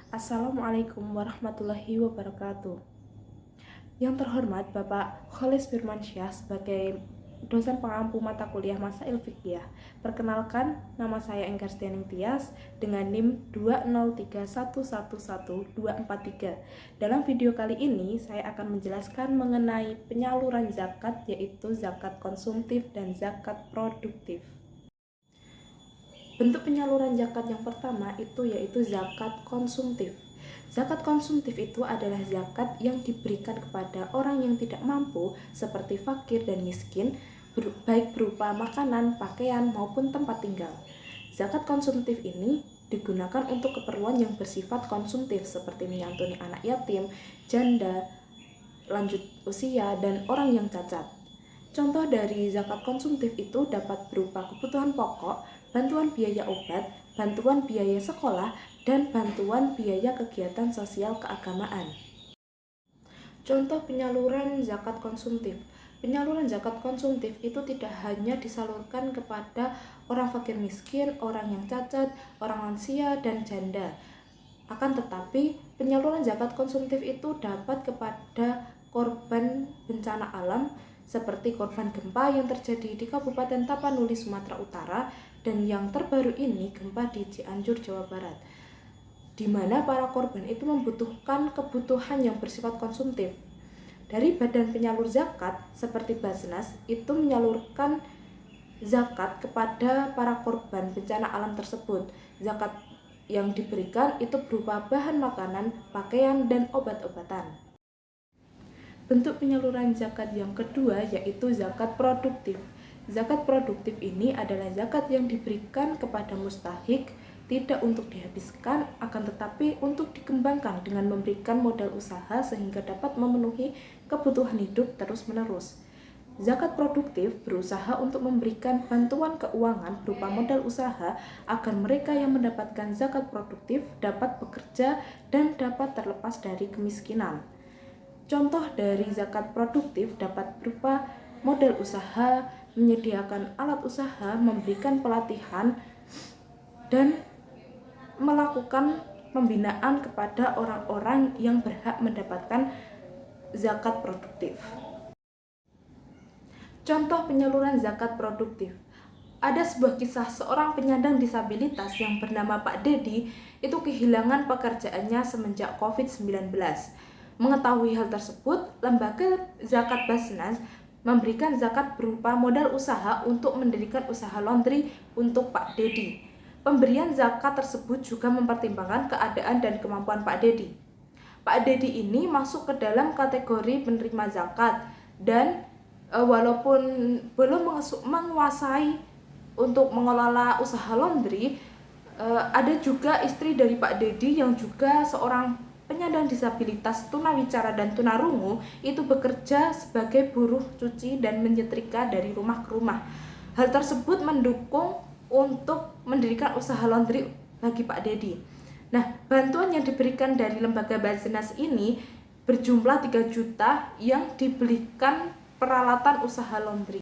Assalamualaikum warahmatullahi wabarakatuh. Yang terhormat Bapak Kholis Firmansyah sebagai dosen pengampu mata kuliah Masail Fiqhiyah. Perkenalkan, nama saya Enggar Stianing Tias dengan NIM 203111243. Dalam video kali ini, saya akan menjelaskan mengenai penyaluran zakat, yaitu zakat konsumtif dan zakat produktif. Bentuk penyaluran zakat yang pertama itu yaitu zakat konsumtif. Zakat konsumtif itu adalah zakat yang diberikan kepada orang yang tidak mampu seperti fakir dan miskin, baik berupa makanan, pakaian, maupun tempat tinggal. Zakat konsumtif ini digunakan untuk keperluan yang bersifat konsumtif seperti menyantuni anak yatim, janda, lanjut usia, dan orang yang cacat. Contoh dari zakat konsumtif itu dapat berupa kebutuhan pokok, bantuan biaya obat, bantuan biaya sekolah, dan bantuan biaya kegiatan sosial keagamaan. Contoh penyaluran zakat konsumtif. Penyaluran zakat konsumtif itu tidak hanya disalurkan kepada orang fakir miskin, orang yang cacat, orang lansia, dan janda. Akan tetapi, penyaluran zakat konsumtif itu dapat kepada korban bencana alam, seperti korban gempa yang terjadi di Kabupaten Tapanuli, Sumatera Utara, dan yang terbaru ini gempa di Cianjur, Jawa Barat, di mana para korban itu membutuhkan kebutuhan yang bersifat konsumtif. Dari badan penyalur zakat seperti Basnas itu menyalurkan zakat kepada para korban bencana alam tersebut. Zakat yang diberikan itu berupa bahan makanan, pakaian, dan obat-obatan. Bentuk penyaluran zakat yang kedua yaitu zakat produktif. Zakat produktif ini adalah zakat yang diberikan kepada mustahik, tidak untuk dihabiskan, akan tetapi untuk dikembangkan dengan memberikan modal usaha sehingga dapat memenuhi kebutuhan hidup terus-menerus. Zakat produktif berusaha untuk memberikan bantuan keuangan berupa modal usaha agar mereka yang mendapatkan zakat produktif dapat bekerja dan dapat terlepas dari kemiskinan. Contoh dari zakat produktif dapat berupa modal usaha, menyediakan alat usaha, memberikan pelatihan, dan melakukan pembinaan kepada orang-orang yang berhak mendapatkan zakat produktif. Contoh penyaluran zakat produktif. Ada sebuah kisah seorang penyandang disabilitas yang bernama Pak Dedi itu kehilangan pekerjaannya semenjak COVID-19. Mengetahui hal tersebut, lembaga zakat Basnas memberikan zakat berupa modal usaha untuk mendirikan usaha laundry untuk Pak Dedi. Pemberian zakat tersebut juga mempertimbangkan keadaan dan kemampuan Pak Dedi. Pak Dedi ini masuk ke dalam kategori penerima zakat dan walaupun belum menguasai untuk mengelola usaha laundry, ada juga istri dari Pak Dedi yang juga seorang penyandang disabilitas tunawicara dan tunarungu itu bekerja sebagai buruh cuci dan menyetrika dari rumah ke rumah. Hal tersebut mendukung untuk mendirikan usaha laundry bagi Pak Dedi. Nah, bantuan yang diberikan dari lembaga Basnas ini berjumlah 3 juta yang dibelikan peralatan usaha laundry.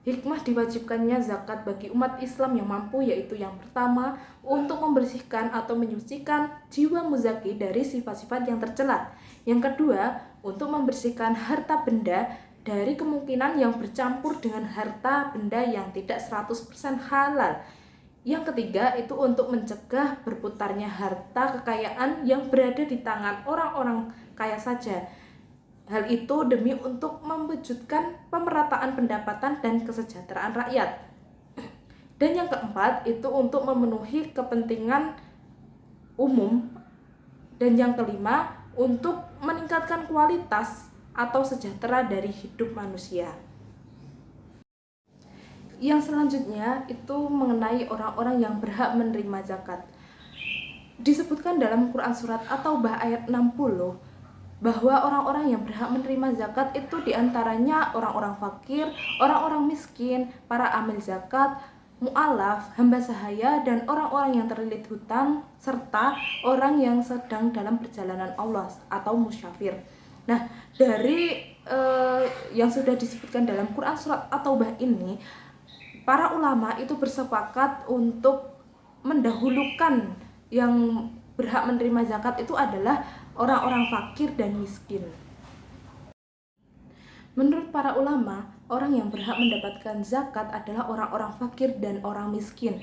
Hikmah diwajibkannya zakat bagi umat Islam yang mampu yaitu yang pertama, untuk membersihkan atau menyucikan jiwa muzaki dari sifat-sifat yang tercela. Yang kedua, untuk membersihkan harta benda dari kemungkinan yang bercampur dengan harta benda yang tidak 100% halal. Yang ketiga, itu untuk mencegah berputarnya harta kekayaan yang berada di tangan orang-orang kaya saja. Hal itu demi untuk mewujudkan pemerataan pendapatan dan kesejahteraan rakyat. Dan yang keempat itu untuk memenuhi kepentingan umum. Dan yang kelima untuk meningkatkan kualitas atau sejahtera dari hidup manusia. Yang selanjutnya itu mengenai orang-orang yang berhak menerima zakat. Disebutkan dalam Quran Surat At-Taubah ayat 60 bahwa orang-orang yang berhak menerima zakat itu diantaranya orang-orang fakir, orang-orang miskin, para amil zakat, mu'alaf, hamba sahaya, dan orang-orang yang terlilit hutang, serta orang yang sedang dalam perjalanan Allah atau musyafir. Nah, dari yang sudah disebutkan dalam Quran Surat At-Taubah ini, para ulama itu bersepakat untuk mendahulukan yang berhak menerima zakat itu adalah orang-orang fakir dan miskin. Menurut para ulama, orang yang berhak mendapatkan zakat adalah orang-orang fakir dan orang miskin.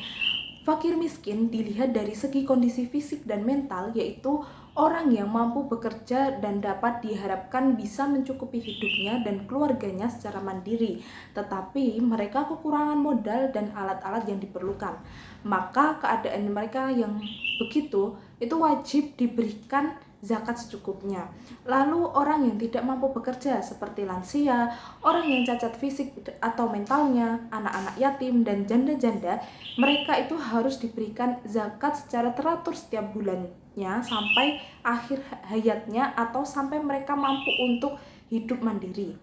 Fakir miskin dilihat dari segi kondisi fisik dan mental, yaitu orang yang mampu bekerja dan dapat diharapkan bisa mencukupi hidupnya dan keluarganya secara mandiri, tetapi mereka kekurangan modal dan alat-alat yang diperlukan. Maka keadaan mereka yang begitu itu wajib diberikan zakat secukupnya. Lalu orang yang tidak mampu bekerja seperti lansia, orang yang cacat fisik atau mentalnya, anak-anak yatim dan janda-janda, mereka itu harus diberikan zakat secara teratur setiap bulannya sampai akhir hayatnya atau sampai mereka mampu untuk hidup mandiri.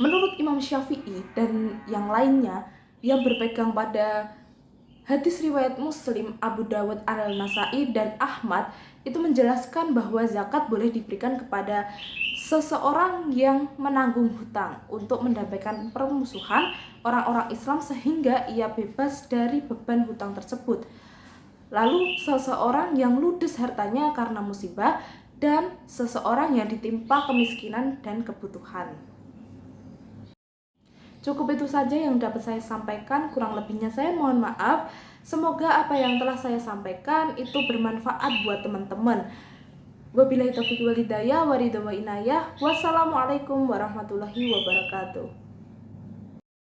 Menurut Imam Syafi'i dan yang lainnya yang berpegang pada hadis riwayat Muslim, Abu Dawud, Al-Nasai, dan Ahmad itu menjelaskan bahwa zakat boleh diberikan kepada seseorang yang menanggung hutang untuk mendamaikan permusuhan orang-orang Islam sehingga ia bebas dari beban hutang tersebut. Lalu seseorang yang ludes hartanya karena musibah dan seseorang yang ditimpa kemiskinan dan kebutuhan. Cukup itu saja yang dapat saya sampaikan, kurang lebihnya saya mohon maaf. Semoga apa yang telah saya sampaikan itu bermanfaat buat teman-teman. Wabillahi taufiq wal hidayah, wa ridha wa inayah. Wassalamualaikum warahmatullahi wabarakatuh.